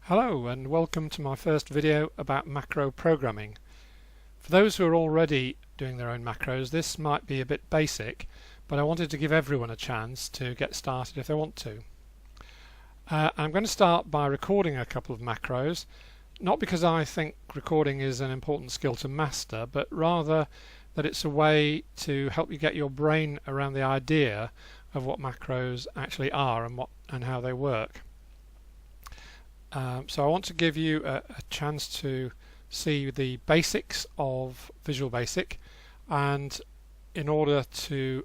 Hello and welcome to my first video about macro programming. For those who are already doing their own macros, this might be a bit basic, but I wanted to give everyone a chance to get started if they want to. I'm going to start by recording a couple of macros, not because I think recording is an important skill to master, but rather that it's a way to help you get your brain around the idea of what macros actually are and how they work. So I want to give you a chance to see the basics of Visual Basic, and in order to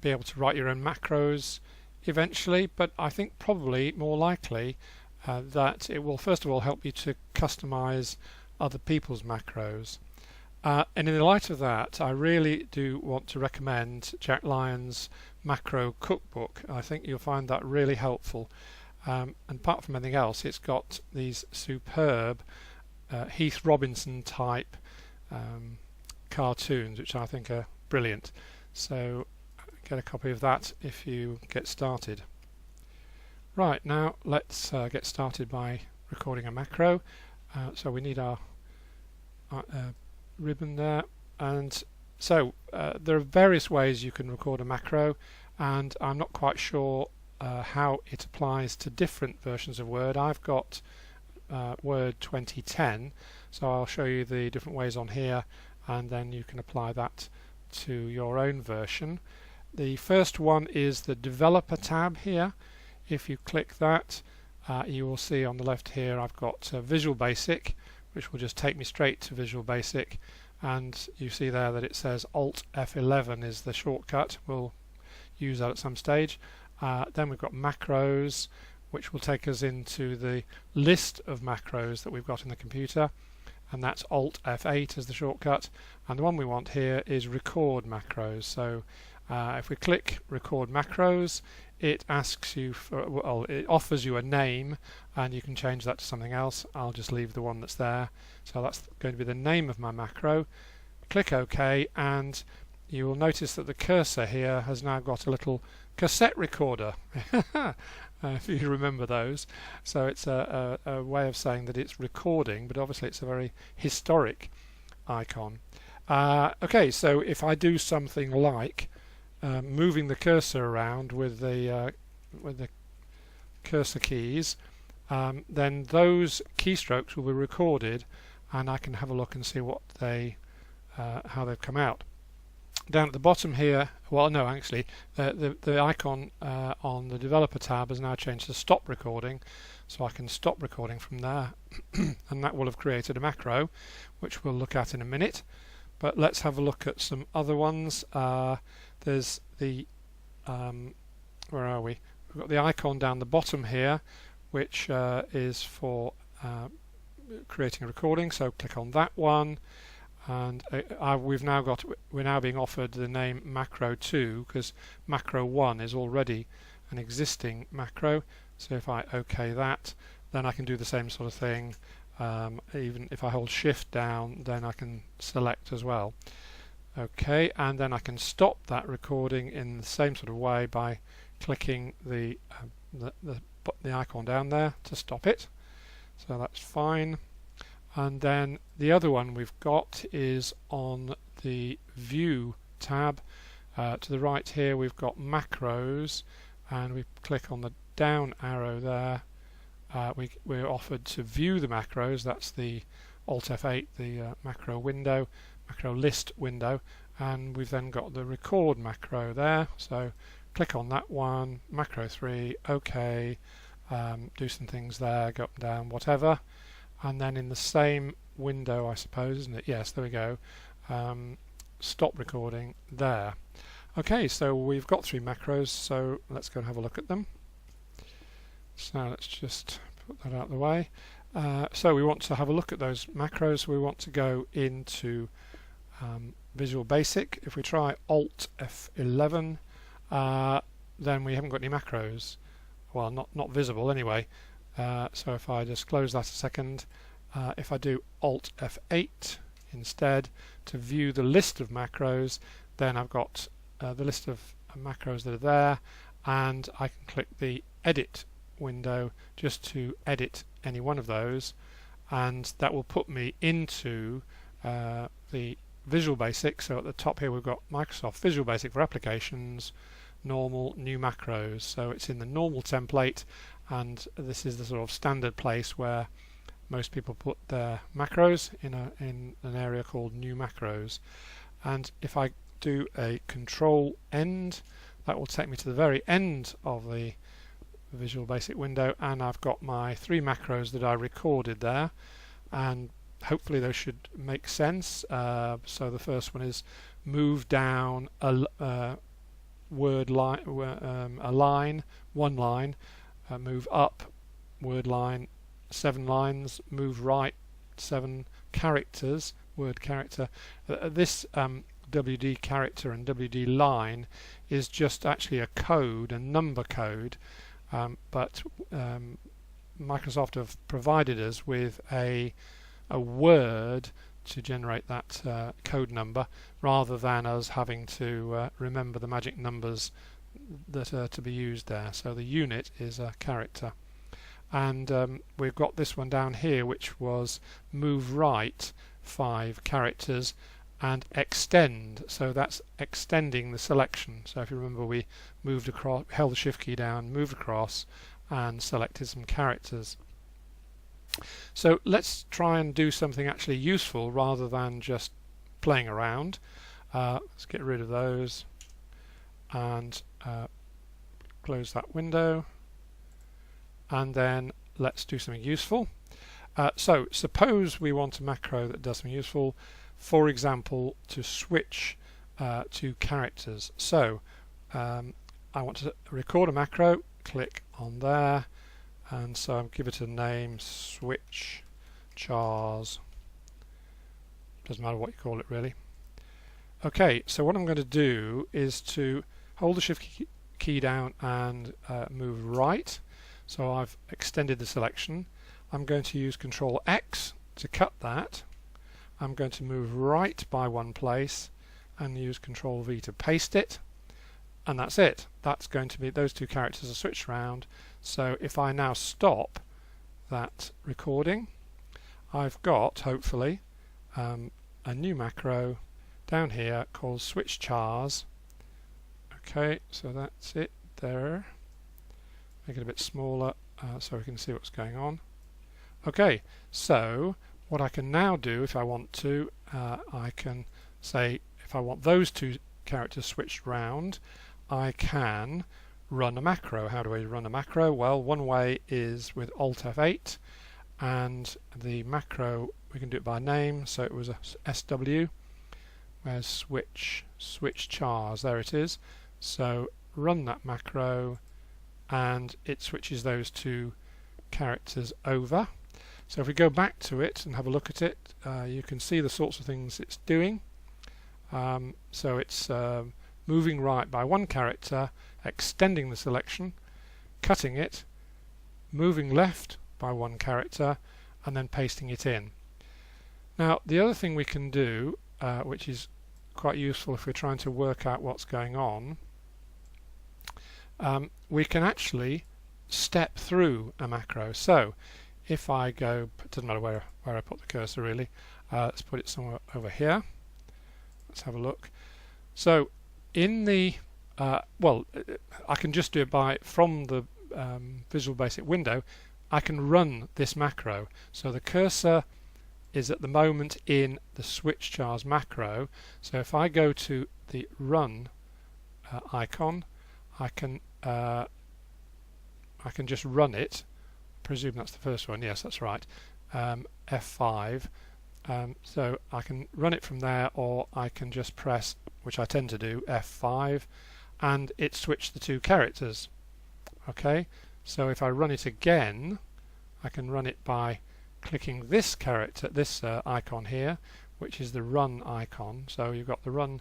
be able to write your own macros eventually, but I think probably more likely that it will first of all help you to customize other people's macros. And in the light of that, I really do want to recommend Jack Lyon's Macro Cookbook. I think you'll find that really helpful. And apart from anything else, it's got these superb Heath Robinson type cartoons, which I think are brilliant. So get a copy of that if you get started. Right, now let's get started by recording a macro. So we need our ribbon there, and so there are various ways you can record a macro, and I'm not quite sure how it applies to different versions of Word. I've got Word 2010, so I'll show you the different ways on here, and then you can apply that to your own version. The first one is the Developer tab here. If you click that, you will see on the left here I've got Visual Basic, which will just take me straight to Visual Basic, and you see there that it says Alt F11 is the shortcut. We'll use that at some stage. Then we've got macros, which will take us into the list of macros that we've got in the computer, and that's Alt F8 as the shortcut. And the one we want here is record macros. So if we click record macros, it asks you for, well, it offers you a name, and you can change that to something else. I'll just leave the one that's there. So that's going to be the name of my macro. Click OK, and you will notice that the cursor here has now got a little cassette recorder, if you remember those. So it's a way of saying that it's recording, but obviously it's a very historic icon. Okay, so if I do something like moving the cursor around with the cursor keys, then those keystrokes will be recorded, and I can have a look and see what how they've come out. Down at the bottom here, well no, actually the icon on the Developer tab has now changed to stop recording, so I can stop recording from there and that will have created a macro, which we'll look at in a minute. But let's have a look at some other ones. There's the where are we? We've got the icon down the bottom here, which is for creating a recording, so click on that one. And we're now being offered the name macro 2 because macro 1 is already an existing macro. So if I OK that, then I can do the same sort of thing. Even if I hold shift down, then I can select as well. OK, and then I can stop that recording in the same sort of way by clicking the icon down there to stop it. So that's fine. And then the other one we've got is on the View tab. To the right here we've got macros, and we click on the down arrow there. We're offered to view the macros. That's the Alt F8, the macro window, macro list window, and we've then got the record macro there. So click on that one, macro 3, OK, do some things there, go up and down, whatever. And then in the same window, I suppose, isn't it? Yes, there we go. Stop recording there. Okay, so we've got 3 macros, so let's go and have a look at them. So let's just put that out of the way. So we want to have a look at those macros. We want to go into Visual Basic. If we try Alt F11, then we haven't got any macros. Well, not visible anyway. So if I just close that a second, if I do Alt F8 instead to view the list of macros, then I've got the list of macros that are there, and I can click the Edit window just to edit any one of those, and that will put me into the Visual Basic. So at the top here we've got Microsoft Visual Basic for Applications, Normal, New Macros. So it's in the Normal template, and this is the sort of standard place where most people put their macros in an area called New Macros. And if I do a Control End, that will take me to the very end of the Visual Basic window, and I've got my 3 macros that I recorded there, and hopefully those should make sense. So the first one is move down a word line, a line, one line, move up word line 7 lines, move right 7 characters, word character. This WD character and WD line is just actually a code, a number code, but Microsoft have provided us with a word to generate that code number, rather than us having to remember the magic numbers that are to be used there. So the unit is a character, and we've got this one down here, which was move right 5 characters and extend. So that's extending the selection. So if you remember, we moved across, held the shift key down, moved across, and selected some characters. So let's try and do something actually useful rather than just playing around. Let's get rid of those and close that window, and then let's do something useful. So suppose we want a macro that does something useful, for example to switch to characters. So I want to record a macro, click on there, and so I'll give it a name, switch chars. Doesn't matter what you call it really. Okay, so what I'm going to do is to hold the shift key down and move right. So I've extended the selection. I'm going to use Control X to cut that. I'm going to move right by 1 place and use Control V to paste it, and that's it. That's going to be, those 2 characters are switched around. So if I now stop that recording, I've got hopefully a new macro down here called switch chars. Okay, so that's it there. Make it a bit smaller so we can see what's going on. Okay, so what I can now do, if I want to, I can say if I want those 2 characters switched round, I can run a macro. How do I run a macro? Well, one way is with Alt F8, and the macro we can do it by name. So it was a SW. Where's switch chars? There it is. So run that macro, and it switches those 2 characters over. So if we go back to it and have a look at it, you can see the sorts of things it's doing. So it's moving right by 1 character, extending the selection, cutting it, moving left by 1 character, and then pasting it in. Now the other thing we can do, which is quite useful if we're trying to work out what's going on, we can actually step through a macro. So if I go, it doesn't matter where I put the cursor really, let's put it somewhere over here. Let's have a look. So in the well, I can just do it from the Visual Basic window. I can run this macro. So the cursor is at the moment in the switch chars macro. So if I go to the run icon, I can just run it. Presume that's the first one. Yes, that's right. F5. So I can run it from there, or I can just press, which I tend to do, F5, and it switched the 2 characters. Okay, so if I run it again, I can run it by clicking this character, this icon here, which is the run icon. So you've got the run.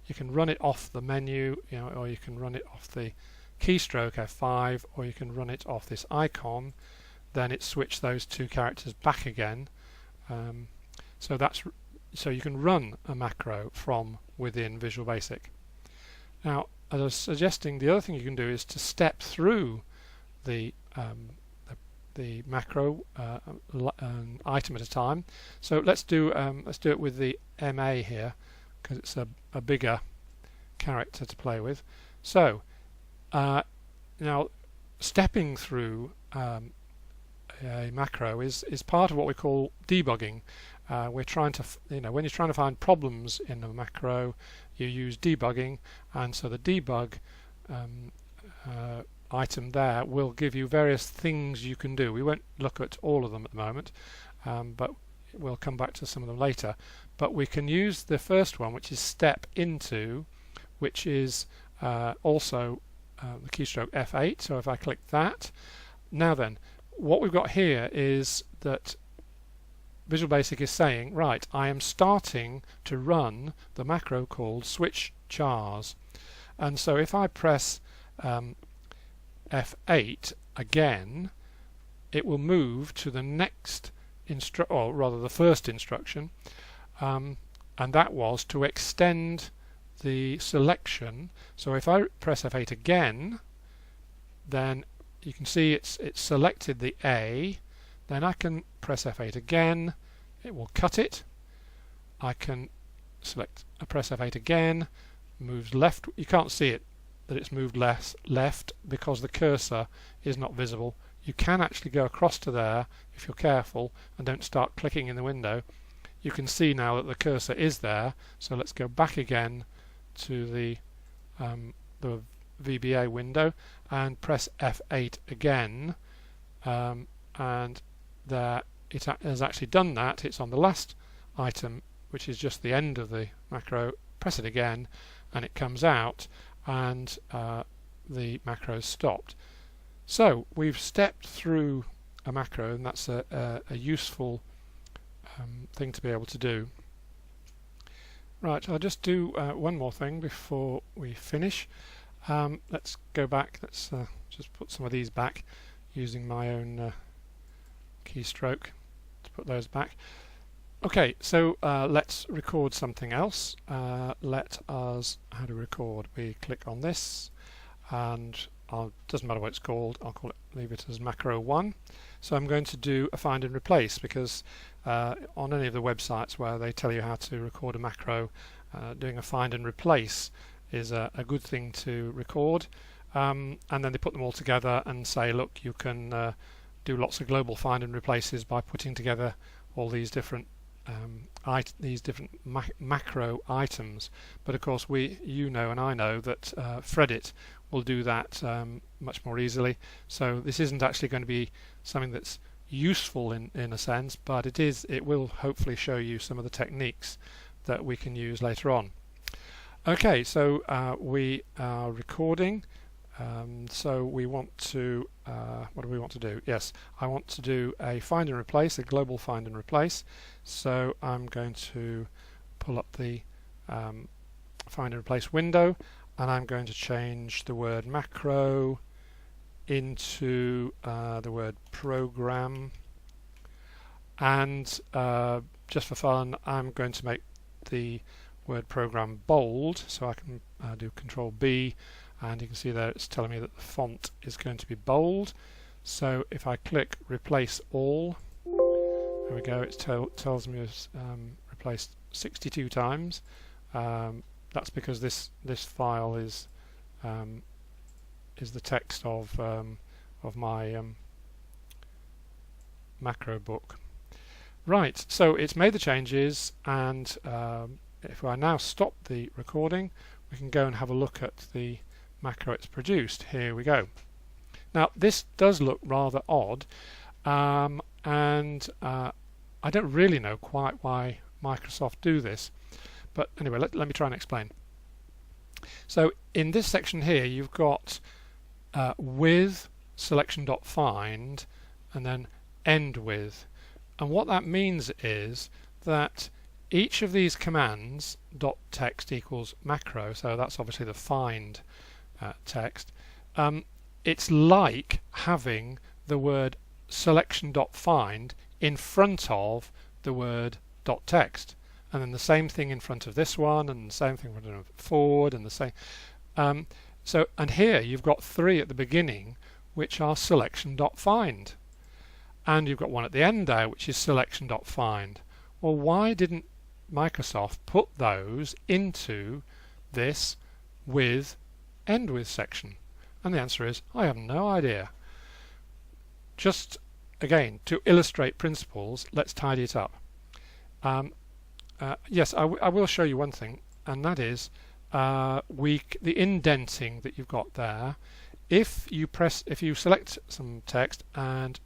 You can run it off the menu, or you can run it off the keystroke F5, or you can run it off this icon. Then it switched those 2 characters back again. So you can run a macro from within Visual Basic. Now, as I was suggesting, the other thing you can do is to step through the the macro item at a time. So let's do it with the MA here, because it's a bigger character to play with. So now stepping through a macro is part of what we call debugging. We're trying to, when you're trying to find problems in a macro, you use debugging, and so the debug item there will give you various things you can do. We won't look at all of them at the moment, but we'll come back to some of them later. But we can use the first one, which is step into, which is also the keystroke F8. So if I click that, now then, what we've got here is that Visual Basic is saying, right, I am starting to run the macro called switch chars. And so if I press F8 again, it will move to the next or rather the first instruction, and that was to extend the selection. So if I press F8 again, then you can see it's selected the A. Then I can press F8 again, it will cut it. I can press F8 again, moves left. You can't see it that it's moved left because the cursor is not visible. You can actually go across to there if you're careful and don't start clicking in the window. You can see now that the cursor is there. So let's go back again to the VBA window and press F8 again, and there it has actually done that. It's on the last item, which is just the end of the macro. Press it again and it comes out, and the macro is stopped. So we've stepped through a macro, and that's a useful thing to be able to do. Right, I'll just do one more thing before we finish. Let's go back. Let's just put some of these back using my own keystroke to put those back. Okay, so let's record something else. Let us, how to record? We click on this, and doesn't matter what it's called. I'll leave it as macro 1. So I'm going to do a find and replace, because on any of the websites where they tell you how to record a macro, doing a find and replace is a good thing to record, and then they put them all together and say, look, you can do lots of global find and replaces by putting together all these different macro items. But of course you know and I know that Fredit will do that much more easily. So this isn't actually going to be something that's useful in a sense, but it will hopefully show you some of the techniques that we can use later on. Okay, so we are recording. So we want to, what do we want to do? Yes, I want to do a find and replace, a global find and replace. So I'm going to pull up the find and replace window, and I'm going to change the word macro into the word program, and just for fun I'm going to make the word program bold, so I can do Control B, and you can see there it's telling me that the font is going to be bold. So if I click replace all, there we go, it tells me it's replaced 62 times. That's because this file is the text of my macro book. Right, so it's made the changes, and if I now stop the recording, we can go and have a look at the macro it's produced. Here we go. Now this does look rather odd, and I don't really know quite why Microsoft do this, but anyway, let me try and explain. So in this section here you've got with selection.find and then end with, and what that means is that each of these commands, .text equals macro, so that's obviously the find text, it's like having the word selection.find in front of the word .text, and then the same thing in front of this one, and the same thing forward, and the same. So, and here you've got 3 at the beginning, which are selection.find. and you've got one at the end there which is selection.find. Well, why didn't Microsoft put those into this with end with section? And the answer is, I have no idea. Just again, to illustrate principles, let's tidy it up. Yes, I will show you one thing, and that is the indenting that you've got there. If you select some text and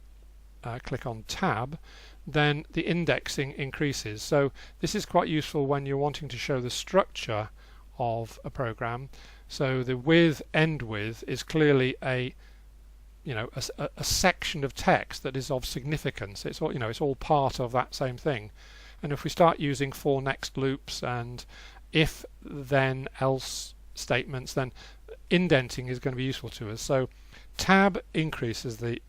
click on Tab, then the indexing increases. So this is quite useful when you're wanting to show the structure of a program. So the with end with is clearly a section of text that is of significance. It's all it's all part of that same thing. And if we start using for next loops and if then else statements, then indenting is going to be useful to us. So Tab increases the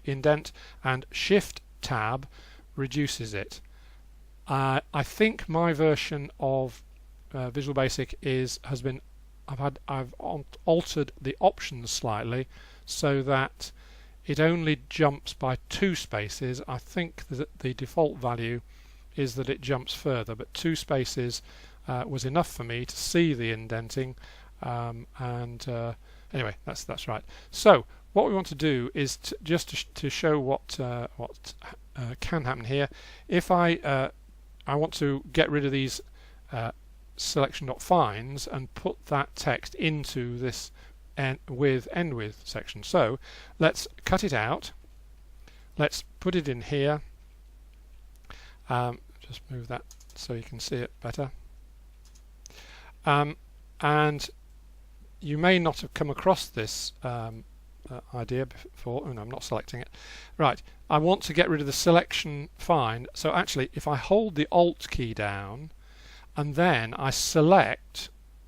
indent, and Shift Tab reduces it. I think my version of Visual Basic I've altered the options slightly so that it only jumps by 2 spaces. I think that the default value is that it jumps further, but 2 spaces was enough for me to see the indenting, anyway, that's right. So what we want to do is to show what can happen here. If I want to get rid of these selection.finds and put that text into this end with section. So let's cut it out. Let's put it in here. Just move that so you can see it better. And you may not have come across this idea before. Oh no, I'm not selecting it. Right, I want to get rid of the selection find. So actually, if I hold the Alt key down and then I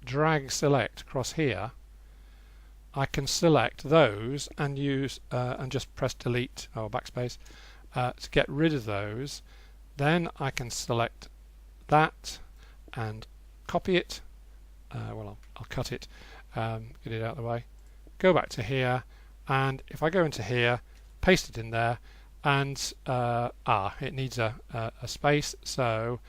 drag select across here, I can select those and use and just press delete or backspace to get rid of those. Then I can select that and copy it. Well, I'll cut it, get it out of the way. Go back to here, and if I go into here, paste it in there, and it needs a space. So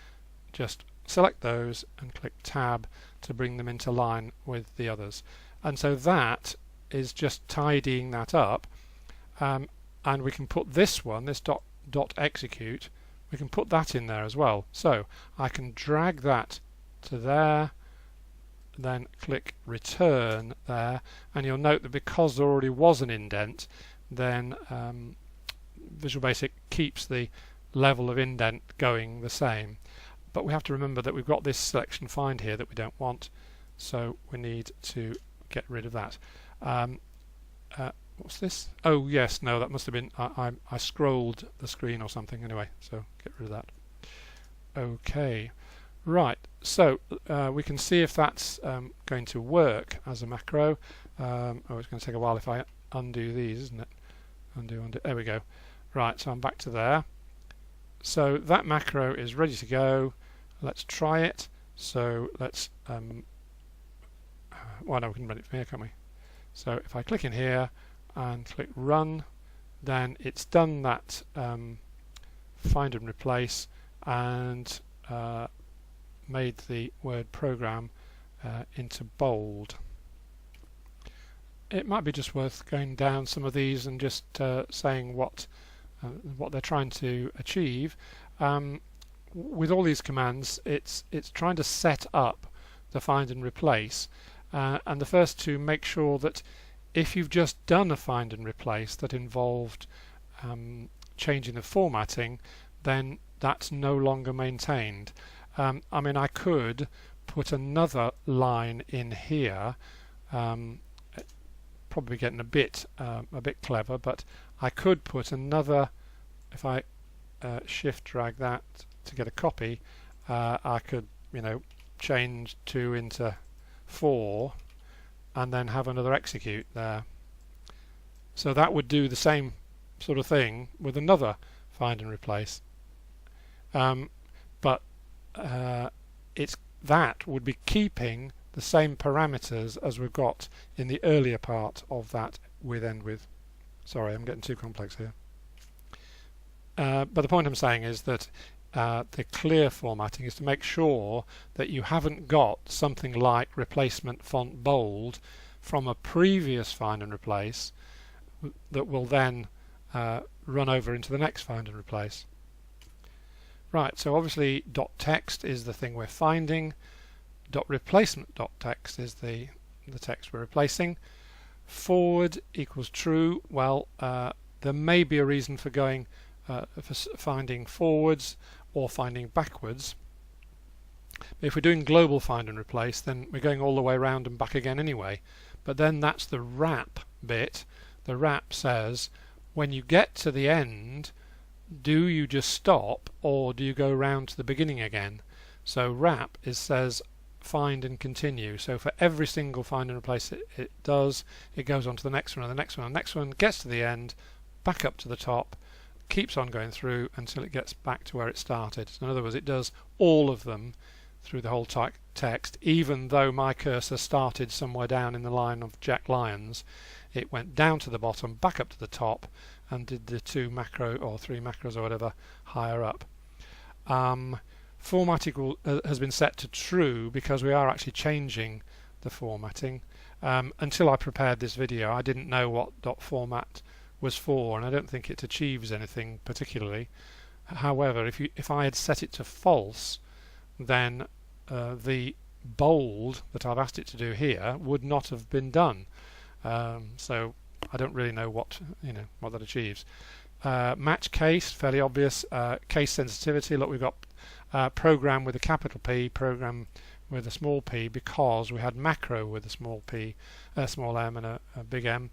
just select those and click Tab to bring them into line with the others. And so that is just tidying that up, and we can put this one, this dot execute, we can put that in there as well. So I can drag that to there, then click return there, and you'll note that because there already was an indent, then Visual Basic keeps the level of indent going the same. But we have to remember that we've got this selection find here that we don't want, so we need to get rid of that. What's this? Oh yes, no, that must have been I scrolled the screen or something. Anyway, so get rid of that. Okay, right, so we can see if that's going to work as a macro. Oh, it's going to take a while if I undo these, isn't it? Undo. There we go. Right, so I'm back to there. So that macro is ready to go. Let's try it. So let's well, no, we can run it from here, can't we? So if I click in here and click run, then it's done that find and replace and made the word program into bold. It might be just worth going down some of these and just saying what they're trying to achieve. With all these commands, it's trying to set up the find and replace, and the first two make sure that if you've just done a find and replace that involved changing the formatting, then that's no longer maintained. I mean, I could put another line in here, probably getting a bit clever, but I could put another, if I shift drag that to get a copy, I could, change 2 into 4 and then have another execute there. So that would do the same sort of thing with another find and replace. But that would be keeping the same parameters as we've got in the earlier part of that with end with. Sorry, I'm getting too complex here. but the point I'm saying is that the clear formatting is to make sure that you haven't got something like replacement font bold from a previous find and replace that will then run over into the next find and replace. Right, so obviously .text is the thing we're finding. .replacement.text is the text we're replacing. Forward equals true. Well, there may be a reason for going for finding forwards or finding backwards. But if we're doing global find and replace, then we're going all the way around and back again anyway. But then that's the wrap bit. The wrap says when you get to the end, do you just stop or do you go round to the beginning again? So wrap says find and continue. So for every single find and replace it does, it goes on to the next one and the next one and the next one, gets to the end, back up to the top, keeps on going through until it gets back to where it started. So in other words, it does all of them through the whole text, even though my cursor started somewhere down in the line of Jack Lyons. It went down to the bottom, back up to the top, and did the 2 macro or 3 macros or whatever higher up. Formatting has been set to true because we are actually changing the formatting. Until I prepared this video, I didn't know what .format was for, and I don't think it achieves anything particularly. However, if I had set it to false, then the bold that I've asked it to do here would not have been done. So I don't really know what that achieves. Match case, fairly obvious. Case sensitivity, look, we've got program with a capital P, program with a small p, because we had macro with a small p, a small m and a big M.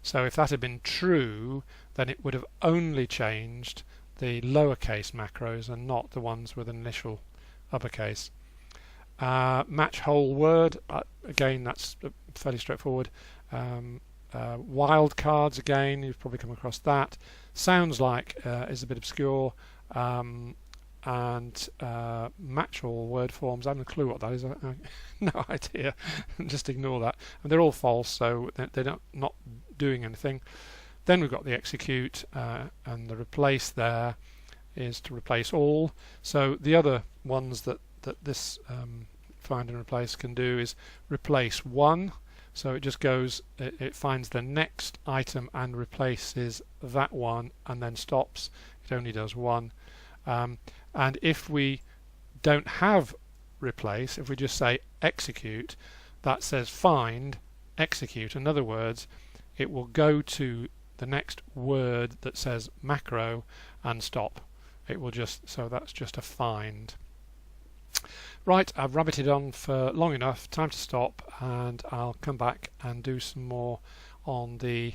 So if that had been true, then it would have only changed the lowercase macros and not the ones with an initial uppercase. Match whole word, again that's fairly straightforward. Wildcards, again, you've probably come across that. Sounds like is a bit obscure. And match all word forms, I haven't a clue what that is. No idea. Just ignore that. And they're all false, so they're not doing anything. Then we've got the execute, and the replace there is to replace all. So the other ones that this find and replace can do is replace one. So it just goes, it finds the next item and replaces that one and then stops. It only does one. And if we don't have replace, if we just say execute, that says find, execute. In other words, it will go to the next word that says macro and stop. It will just, so that's just a find. Right, I've rabbited on for long enough, time to stop, and I'll come back and do some more on the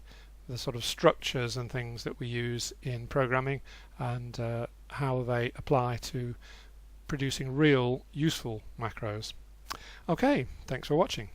sort of structures and things that we use in programming and how they apply to producing real useful macros. Okay, thanks for watching.